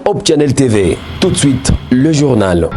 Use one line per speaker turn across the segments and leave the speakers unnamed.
Hope Channel TV. Tout de suite, le journal.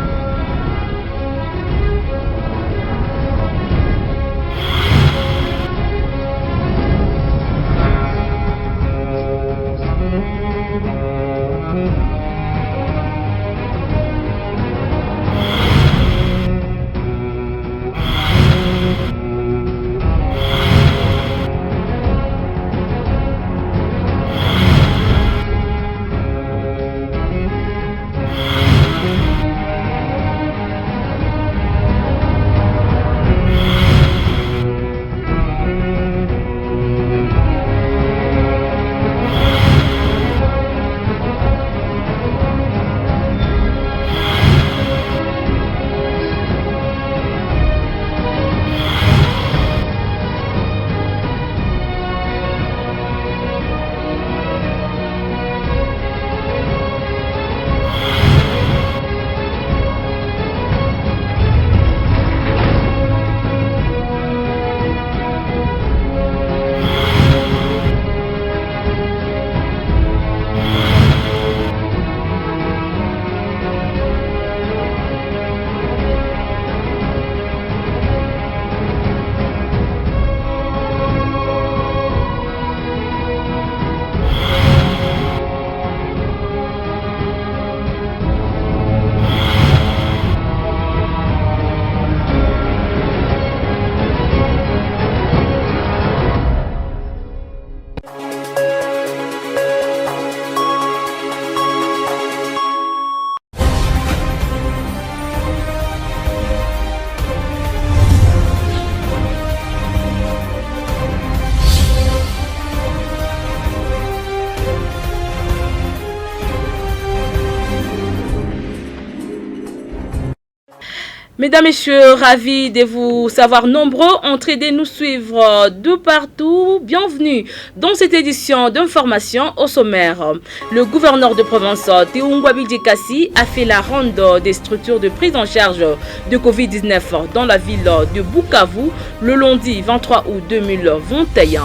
Mesdames, Messieurs, ravis de vous savoir nombreux entrés de nous suivre de partout. Bienvenue dans cette édition d'information au sommaire. Le gouverneur de province, Théo Ngwabidje Kassi, a fait la ronde des structures de prise en charge de Covid-19 dans la ville de Bukavu le lundi 23 août 2021.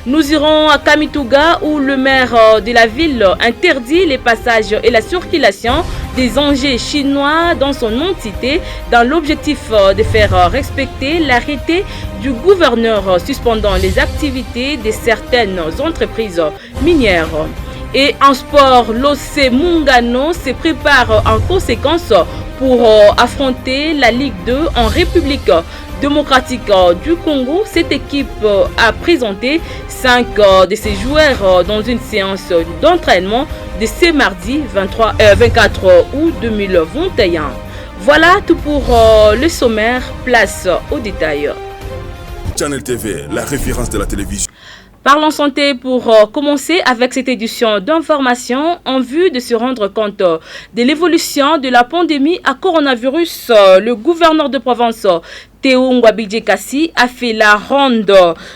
Nous irons à Kamituga où le maire de la ville interdit les passages et la circulation des engins chinois dans son entité dans l'objectif de faire respecter l'arrêté du gouverneur suspendant les activités de certaines entreprises minières. Et en sport, l'OC Mungano se prépare en conséquence pour affronter la Ligue 2 en République démocratique du Congo. Cette équipe a présenté 5 de ses joueurs dans une séance d'entraînement de ce mardi 24 août 2021. Voilà tout pour le sommaire. Place aux détails.
Channel TV, la référence de la télévision.
Parlons santé pour commencer avec cette édition d'information en vue de se rendre compte de l'évolution de la pandémie à coronavirus. Le gouverneur de province Théo Ngwabidje Kassi a fait la ronde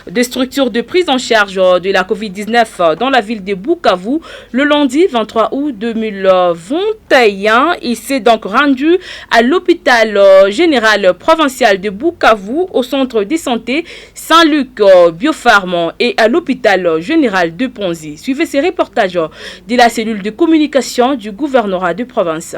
des structures de prise en charge de la Covid-19 dans la ville de Bukavu le lundi 23 août 2021. Il s'est donc rendu à l'hôpital général provincial de Bukavu, au centre de santé Saint-Luc Biopharm et à l'hôpital général de Ponzi. Suivez ces reportages de la cellule de communication du gouvernorat de province.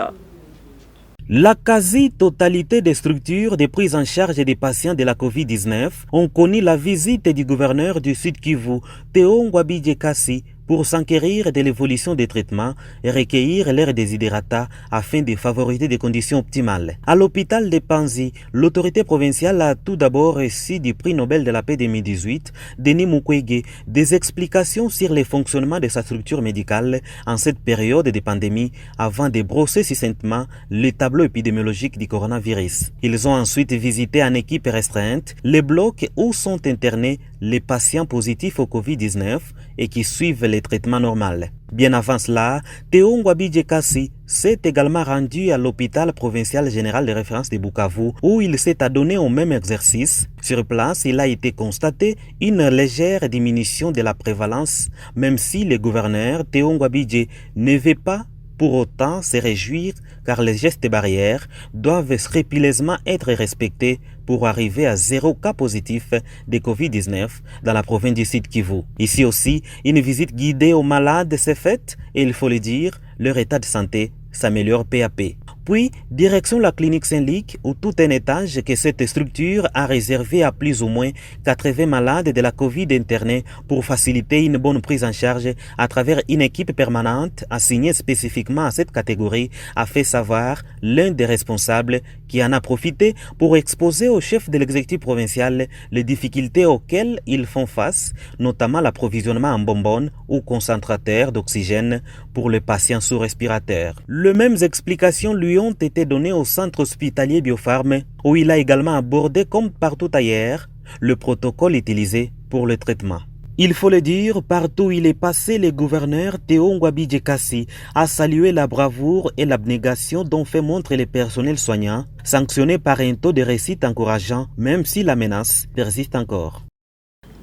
La quasi-totalité des structures de prise en charge des patients de la COVID-19 ont connu la visite du gouverneur du Sud Kivu, Théo Ngwabidje Kassi, pour s'enquérir de l'évolution des traitements et recueillir leurs desiderata afin de favoriser des conditions optimales. À l'hôpital de Panzi, l'autorité provinciale a tout d'abord reçu du prix Nobel de la paix 2018, Denis Mukwege, des explications sur le fonctionnement de sa structure médicale en cette période de pandémie avant de brosser succinctement le tableau épidémiologique du coronavirus. Ils ont ensuite visité en équipe restreinte les blocs où sont internés les patients positifs au Covid-19 et qui suivent les traitements normaux. Bien avant cela, Théo Ngwabidje Kassi s'est également rendu à l'hôpital provincial général de référence de Bukavu où il s'est adonné au même exercice. Sur place, il a été constaté une légère diminution de la prévalence, même si le gouverneur Théo Ngwabidje ne veut pas pour autant se réjouir car les gestes barrières doivent scrupuleusement être respectés pour arriver à 0 cas positif de Covid-19 dans la province du Sud Kivu. Ici aussi, une visite guidée aux malades s'est faite et il faut le dire, leur état de santé s'améliore peu à peu. Puis, direction la clinique Saint-Luc où tout un étage que cette structure a réservé à plus ou moins 80 malades de la Covid internés pour faciliter une bonne prise en charge à travers une équipe permanente assignée spécifiquement à cette catégorie, a fait savoir l'un des responsables qui en a profité pour exposer au chef de l'exécutif provincial les difficultés auxquelles ils font face, notamment l'approvisionnement en bonbonnes ou concentrateurs d'oxygène pour les patients sous respirateur. Les mêmes explications lui ont été données au centre hospitalier Biopharm, où il a également abordé, comme partout ailleurs, le protocole utilisé pour le traitement. Il faut le dire, partout où il est passé, le gouverneur Théo Ngwabidje Kassi a salué la bravoure et l'abnégation dont fait montre les personnels soignants, sanctionnés par un taux de réussite encourageant, même si la menace persiste encore.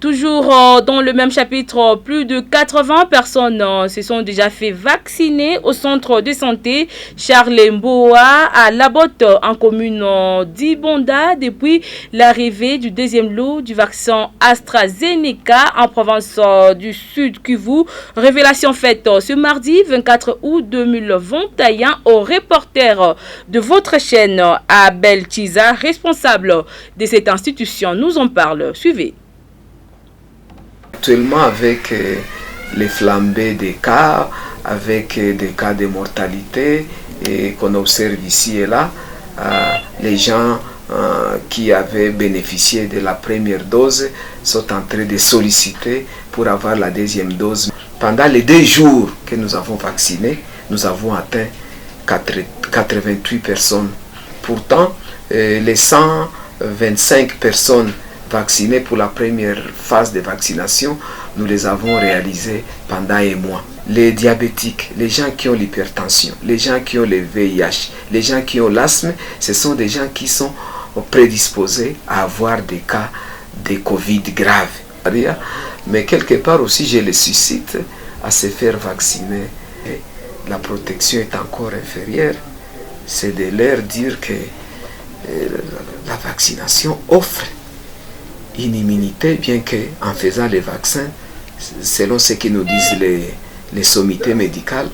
Toujours dans le même chapitre, plus de 80 personnes se sont déjà fait vacciner au centre de santé Charles Mboa à Labotte en commune d'Ibonda depuis l'arrivée du deuxième lot du vaccin AstraZeneca en province du Sud Kivu. Révélation faite ce mardi 24 août 2021 au reporter de votre chaîne Abel Chiza, responsable de cette institution, nous en parle. Suivez.
Actuellement, avec les flambées des cas, avec des cas de mortalité qu'on observe ici et là, les gens qui avaient bénéficié de la première dose sont en train de solliciter pour avoir la deuxième dose. Pendant les 2 jours que nous avons vacciné, nous avons atteint 88 personnes. Pourtant, les 125 personnes vaccinés pour la première phase de vaccination, nous les avons réalisés pendant un mois. Les diabétiques, les gens qui ont l'hypertension, les gens qui ont le VIH, les gens qui ont l'asthme, ce sont des gens qui sont prédisposés à avoir des cas de Covid graves. Mais quelque part aussi, je les suscite à se faire vacciner. Et la protection est encore inférieure. C'est de leur dire que la vaccination offre une immunité, bien qu'en faisant les vaccins, selon ce que nous disent les sommités médicales,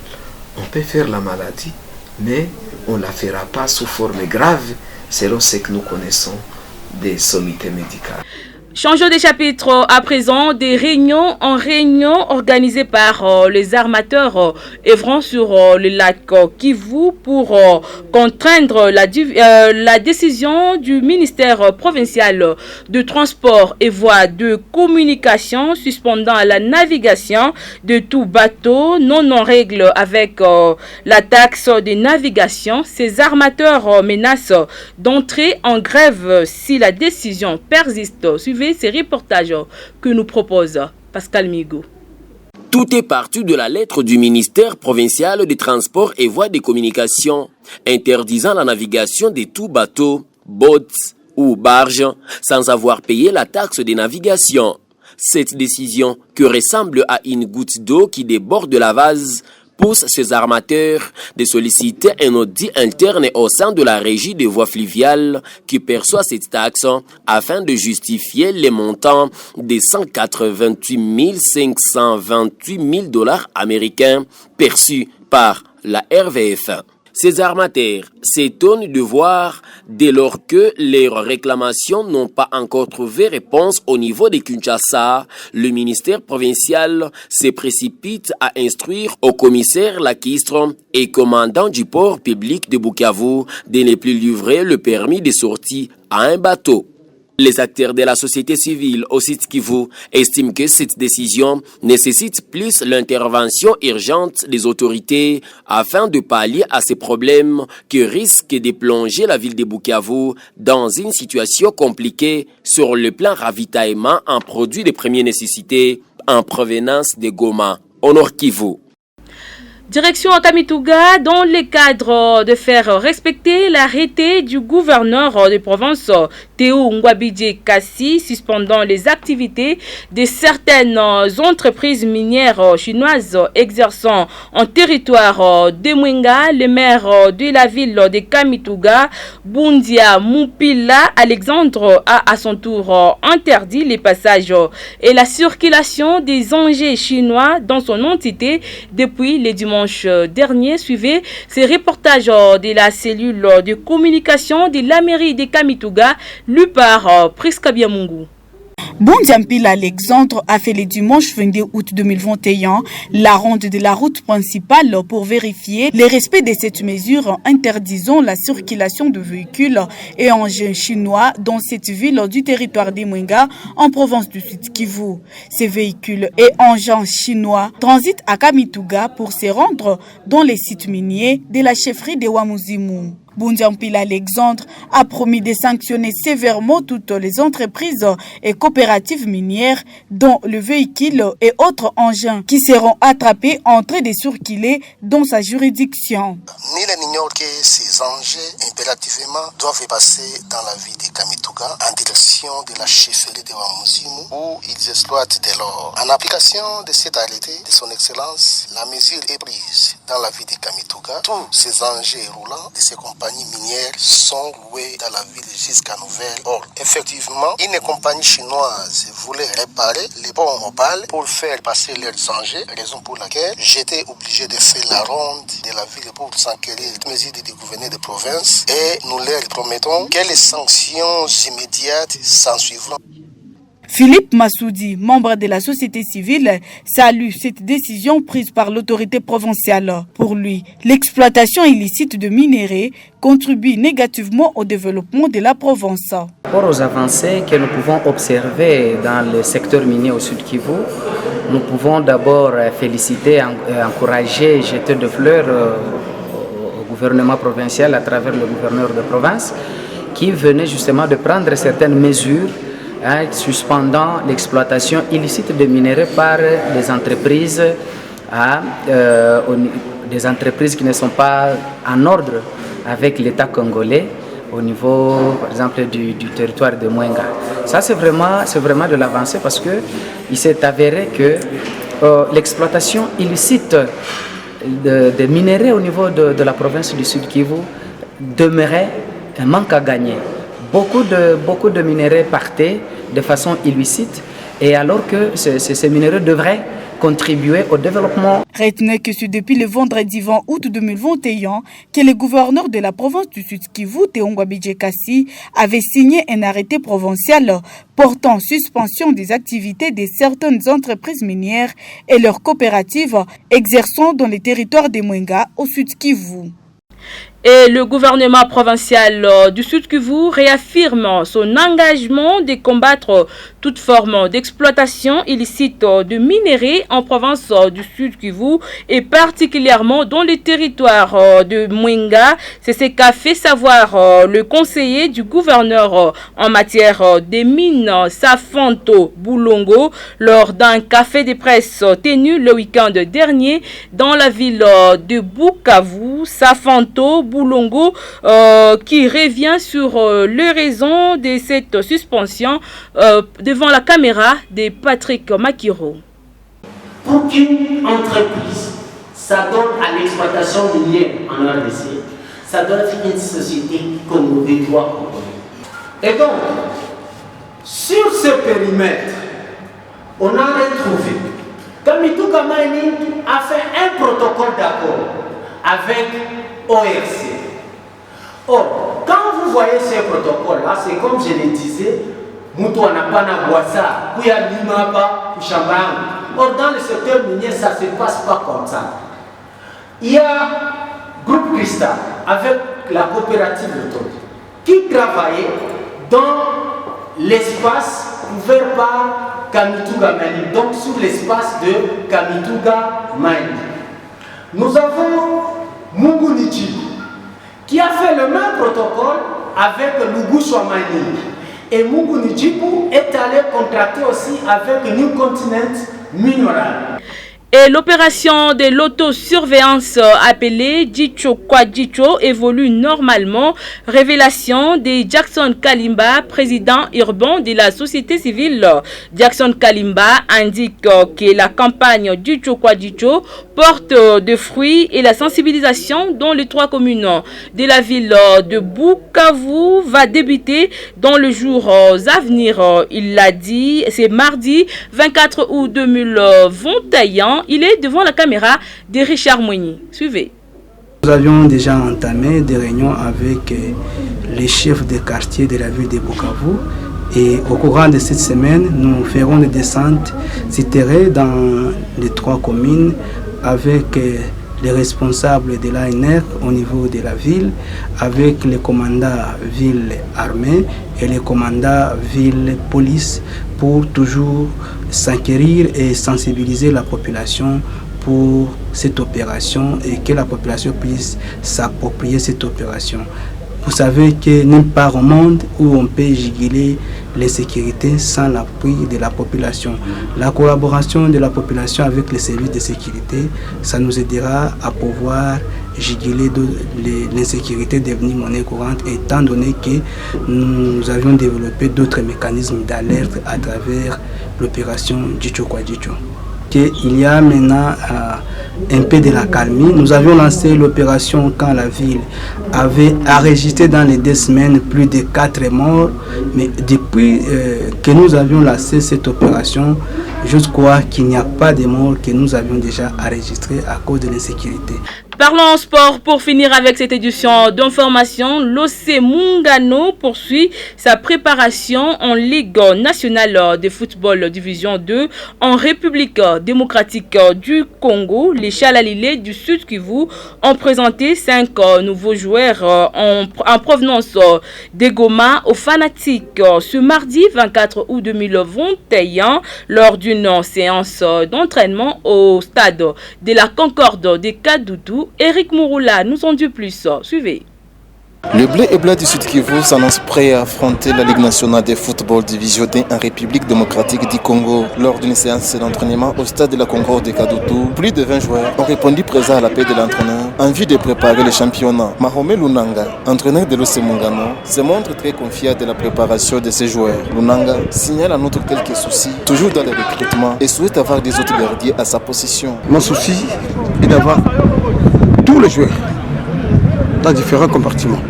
on peut faire la maladie, mais on ne la fera pas sous forme grave, selon ce que nous connaissons des sommités médicales.
Changeons de chapitre à présent, des réunions organisées par les armateurs œuvrant sur le lac Kivu pour contraindre la décision du ministère provincial de transport et voies de communication suspendant la navigation de tout bateau non en règle avec la taxe de navigation. Ces armateurs menacent d'entrer en grève si la décision persiste. Suivez ces reportages que nous propose Pascal Migo.
Tout est parti de la lettre du ministère provincial des Transports et Voies de Communication interdisant la navigation de tout bateau, boats ou barges sans avoir payé la taxe de navigation. Cette décision, qui ressemble à une goutte d'eau qui déborde de la vase, pousse ces armateurs de solliciter un audit interne au sein de la régie des voies fluviales qui perçoit cette taxe afin de justifier les montants de 188 528 000 $ américains perçus par la RVF. Ces armateurs s'étonnent de voir, dès lors que leurs réclamations n'ont pas encore trouvé réponse au niveau de Kinshasa, le ministère provincial se précipite à instruire au commissaire Lakistre et commandant du port public de Bukavu de ne plus livrer le permis de sortie à un bateau. Les acteurs de la société civile au Sud Kivu estiment que cette décision nécessite plus l'intervention urgente des autorités afin de pallier à ces problèmes qui risquent de plonger la ville de Bukavu dans une situation compliquée sur le plan ravitaillement en produits de première nécessité en provenance de Goma, au Nord Kivu.
Direction Kamituga, dans le cadre de faire respecter l'arrêté du gouverneur de province Théo Ngwabidje Kassi suspendant les activités de certaines entreprises minières chinoises exerçant en territoire de Mwenga, le maire de la ville de Kamituga, Bundia Mupila Alexandre, a à son tour interdit les passages et la circulation des engins chinois dans son entité depuis le dimanche dernier. Suivez ces reportages de la cellule de communication de la mairie de Kamituga, lu par Priska Biamungu.
Bundia Alexandre a fait le dimanche 22 août 2021 la ronde de la route principale pour vérifier le respect de cette mesure interdisant la circulation de véhicules et engins chinois dans cette ville du territoire de Mwenga en province du Sud Kivu. Ces véhicules et engins chinois transitent à Kamituga pour se rendre dans les sites miniers de la chefferie de Wamuzimu. Bundia Alexandre a promis de sanctionner sévèrement toutes les entreprises et coopératives minières dont le véhicule et autres engins qui seront attrapés en train de circuler dans sa juridiction.
Nul n'ignore que ces engins impérativement doivent passer dans la ville de Kamituga en direction de la chefferie de Wamuzimu où ils exploitent de l'or. En application de cet arrêté de son excellence, la mesure est prise dans la ville de Kamituga. Tous ces engins roulants de ces compagnies minières sont loués dans la ville jusqu'à nouvel ordre. Effectivement, une compagnie chinoise voulait réparer les ponts mobiles pour faire passer leurs engins, raison pour laquelle j'étais obligé de faire la ronde de la ville pour s'enquérir des mesures du gouverneur de province et nous leur promettons que les sanctions immédiates s'en suivront.
Philippe Massoudi, membre de la société civile, salue cette décision prise par l'autorité provinciale. Pour lui, l'exploitation illicite de minerais contribue négativement au développement de la province.
Pour aux avancées que nous pouvons observer dans le secteur minier au Sud Kivu, nous pouvons d'abord féliciter et encourager, jeter de fleurs au gouvernement provincial à travers le gouverneur de province qui venait justement de prendre certaines mesures suspendant l'exploitation illicite de minerais par des entreprises qui ne sont pas en ordre avec l'État congolais au niveau, par exemple, du territoire de Mwenga. Ça, c'est vraiment de l'avancée parce qu'il s'est avéré que l'exploitation illicite de minerais au niveau de la province du Sud Kivu demeurait un manque à gagner. Beaucoup de minerais partaient de façon illicite et alors que ces minerais devraient contribuer au développement.
Retenez que c'est depuis le vendredi 20 août 2021 que le gouverneur de la province du Sud Kivu, Théo Ngwabidje Kassi, avait signé un arrêté provincial portant suspension des activités de certaines entreprises minières et leurs coopératives exerçant dans les territoires de Mwenga au Sud Kivu.
Et le gouvernement provincial du Sud Kivu réaffirme son engagement de combattre toute forme d'exploitation illicite de minerais en province du Sud Kivu et particulièrement dans les territoires de Mwenga. C'est ce qu'a fait savoir le conseiller du gouverneur en matière des mines, Safanto Boulongo, lors d'un café de presse tenu le week-end dernier dans la ville de Bukavu. Safanto Boulongo qui revient sur les raisons de cette suspension devant la caméra de Patrick Makiro.
Pour qu'une entreprise s'adonne à l'exploitation minière en RDC, ça doit être une société comme des droits congolais. Et donc, sur ce périmètre, on a retrouvé Kamituga Mining a fait un protocole d'accord avec ORC. Or, quand vous voyez ce protocole-là, c'est comme je le disais, Moutou n'a pas na boissa, Kouya Limaba, Kouchambang. Or, dans le secteur minier, ça ne se passe pas comme ça. Il y a Groupe Cristal avec la coopérative Lotto qui travaillait dans l'espace couvert par Kamituga Mining, donc sur l'espace de Kamituga Mining. Nous avons Mungunichi qui a fait le même protocole avec Luguswa Mining. Et Mungunichi est allé contracter aussi avec New Continent Mineral.
Et l'opération de l'autosurveillance appelée Djicho Kwa Djicho évolue normalement. Révélation de Jackson Kalimba, président urbain de la société civile. Jackson Kalimba indique que la campagne Djicho Kwa Djicho porte de fruits et la sensibilisation dans les 3 communes de la ville de Bukavu va débuter dans les jours à venir. Il l'a dit, c'est mardi 24 août 2021. Il est devant la caméra de Richard Moigny. Suivez.
Nous avions déjà entamé des réunions avec les chefs de quartier de la ville de Bukavu et au courant de cette semaine, nous ferons des descentes sur terrain dans les 3 communes avec les responsables de l'ANR au niveau de la ville, avec les commandants ville armée et les commandants ville police pour toujours s'enquérir et sensibiliser la population pour cette opération et que la population puisse s'approprier cette opération. Vous savez que nulle part au monde où on peut juguler les sécurités sans l'appui de la population. La collaboration de la population avec les services de sécurité, ça nous aidera à pouvoir juguler l'insécurité devenue monnaie courante, étant donné que nous avions développé d'autres mécanismes d'alerte à travers l'opération Djicho Kwa Djicho. Il y a maintenant un peu de la calmie. Nous avions lancé l'opération quand la ville avait enregistré dans les 2 semaines plus de 4 morts. Mais depuis que nous avions lancé cette opération, je crois qu'il n'y a pas de morts que nous avions déjà enregistrés à cause de l'insécurité.
Parlons sport pour finir avec cette édition d'information. L'OC Mungano poursuit sa préparation en Ligue nationale de football division 2 en République démocratique du Congo. Les Chalalilés du Sud Kivu ont présenté 5 nouveaux joueurs en provenance des Goma aux fanatiques ce mardi 24 août 2021 lors d'une séance d'entraînement au stade de la Concorde de Kadoudou. Eric Mouroula nous en dit plus. Suivez.
Le bleu et blanc du Sud Kivu s'annonce prêt à affronter la Ligue nationale de football division 1 en République démocratique du Congo. Lors d'une séance d'entraînement au stade de la Concorde de Kadoudou, plus de 20 joueurs ont répondu présents à l'appel de l'entraîneur en vue de préparer le championnat. Mahomé Lunanga, entraîneur de l'OC Mungano, se montre très confiant de la préparation de ses joueurs. Lunanga signale en outre quelques soucis, toujours dans le recrutement, et souhaite avoir des autres gardiens à sa possession.
Mon souci est d'avoir tous les joueurs dans différents compartiments.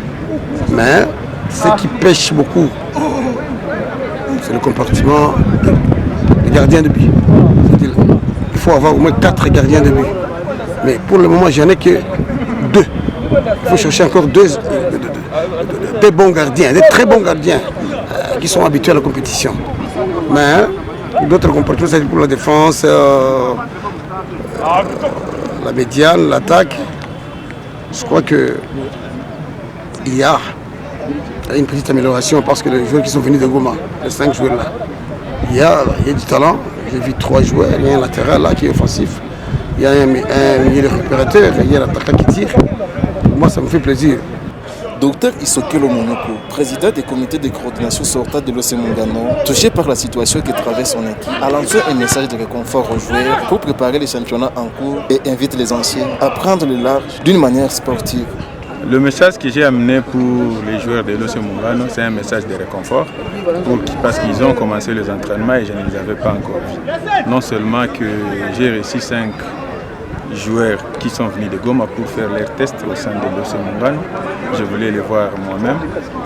Mais ce qui pêche beaucoup, c'est le compartiment des gardiens de but. C'est-à-dire, il faut avoir au moins 4 gardiens de but. Mais pour le moment, j'en ai que 2. Il faut chercher encore 2 bons gardiens, des très bons gardiens qui sont habitués à la compétition. Mais d'autres compartiments, c'est pour la défense, la médiane, l'attaque. Je crois qu'il y a une petite amélioration parce que les joueurs qui sont venus de Goma, les 5 joueurs là, il y a du talent. J'ai vu 3 joueurs, il y a un latéral là qui est offensif, il y a un milieu récupérateur, il y a l'attaquant qui tire. Moi ça me fait plaisir.
Docteur Isokelo Monoko, président des comités de coordination sortant de l'OC Mungano, touché par la situation que traverse son équipe, a lancé un message de réconfort aux joueurs pour préparer les championnats en cours et invite les anciens à prendre le large d'une manière sportive.
Le message que j'ai amené pour les joueurs de l'OC Mungano, c'est un message de réconfort parce qu'ils ont commencé les entraînements et je ne les avais pas encore vus. Non seulement que j'ai reçu 5 joueurs qui sont venus de Goma pour faire leurs tests au sein de l'OC Mungano. Je voulais les voir moi-même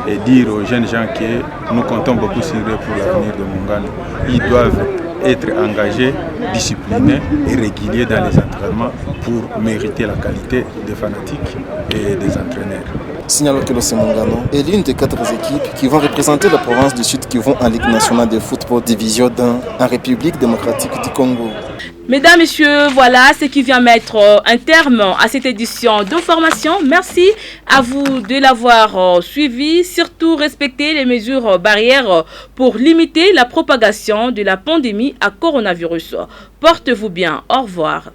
et dire aux jeunes gens que nous comptons beaucoup sur eux pour l'avenir de Mungano. Ils doivent être engagés, disciplinés et réguliers dans les entraînements pour mériter la qualité des fanatiques et des entraîneurs.
Signalons que l'OC Mungano est l'une des 4 équipes qui vont représenter la province du Sud qui vont en Ligue nationale de football division 1 en République démocratique du Congo.
Mesdames, Messieurs, voilà ce qui vient mettre un terme à cette édition d'information. Merci à vous de l'avoir suivi. Surtout, respectez les mesures barrières pour limiter la propagation de la pandémie à coronavirus. Portez-vous bien. Au revoir.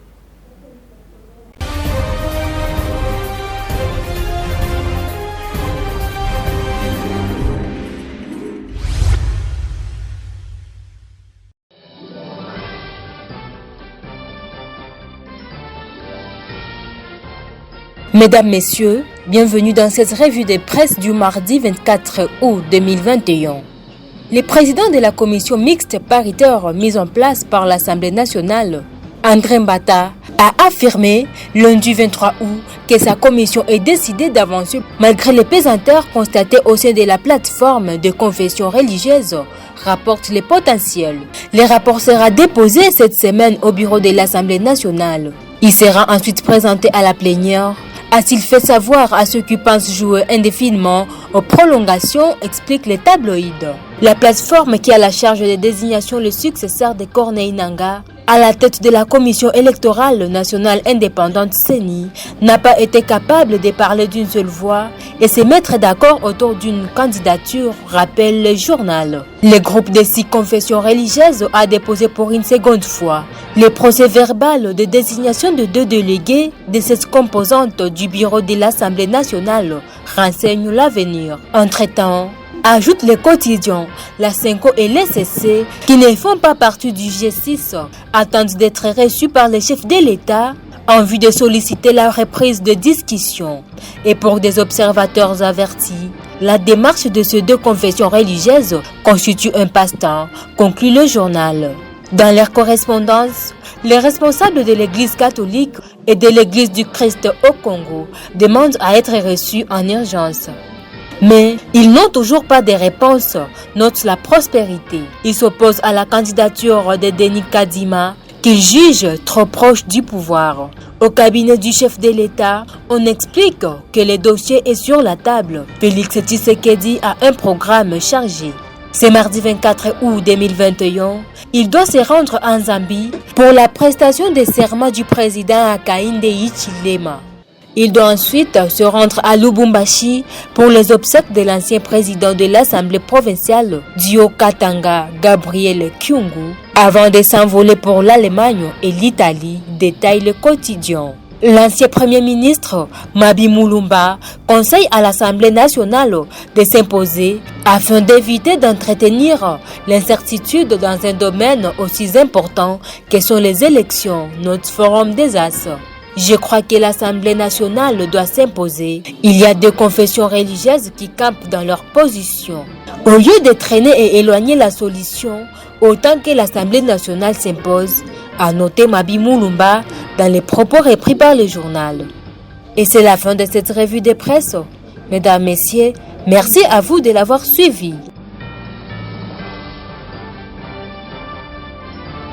Mesdames, Messieurs, bienvenue dans cette revue de presse du mardi 24 août 2021. Le président de la commission mixte paritaire mise en place par l'Assemblée nationale, André Mbata, a affirmé lundi 23 août que sa commission est décidée d'avancer malgré les pesanteurs constatés au sein de la plateforme de confession religieuse, rapporte les potentiels. Le rapport sera déposé cette semaine au bureau de l'Assemblée nationale. Il sera ensuite présenté à la plénière, a-t-il fait savoir à ceux qui pensent jouer indéfiniment aux prolongations, explique les tabloïds. La plateforme qui a la charge de désignation le successeur de Corneille Nangaa à la tête de la commission électorale nationale indépendante CENI n'a pas été capable de parler d'une seule voix et se mettre d'accord autour d'une candidature, rappelle le journal. Le groupe des 6 confessions religieuses a déposé pour une seconde fois le procès-verbal de désignation de 2 délégués de cette composante du bureau de l'Assemblée nationale, renseigne l'avenir. Entre-temps, ajoute le quotidien, la Senko et l'SSC, qui ne font pas partie du G6, attendent d'être reçus par les chefs de l'État en vue de solliciter la reprise de discussion. Et pour des observateurs avertis, la démarche de ces 2 confessions religieuses constitue un passe-temps, conclut le journal. Dans leur correspondance, les responsables de l'Église catholique et de l'Église du Christ au Congo demandent à être reçus en urgence. Mais ils n'ont toujours pas de réponse, note la prospérité. Ils s'opposent à la candidature de Denis Kadima, qu'ils jugent trop proche du pouvoir. Au cabinet du chef de l'État, on explique que le dossier est sur la table. Félix Tshisekedi a un programme chargé. C'est mardi 24 août 2021. Il doit se rendre en Zambie pour la prestation des serments du président Hakainde Hichilema. Il doit ensuite se rendre à Lubumbashi pour les obsèques de l'ancien président de l'Assemblée provinciale, Dio Katanga, Gabriel Kyungu, avant de s'envoler pour l'Allemagne et l'Italie, détaille le quotidien. L'ancien Premier ministre, Mabi Mulumba, conseille à l'Assemblée nationale de s'imposer afin d'éviter d'entretenir l'incertitude dans un domaine aussi important que sont les élections, notre Forum des As. Je crois que l'Assemblée nationale doit s'imposer. Il y a 2 confessions religieuses qui campent dans leur position. Au lieu de traîner et éloigner la solution, autant que l'Assemblée nationale s'impose, a noté Mabi Mulumba dans les propos repris par le journal. Et c'est la fin de cette revue de presse. Mesdames, Messieurs, merci à vous de l'avoir suivi.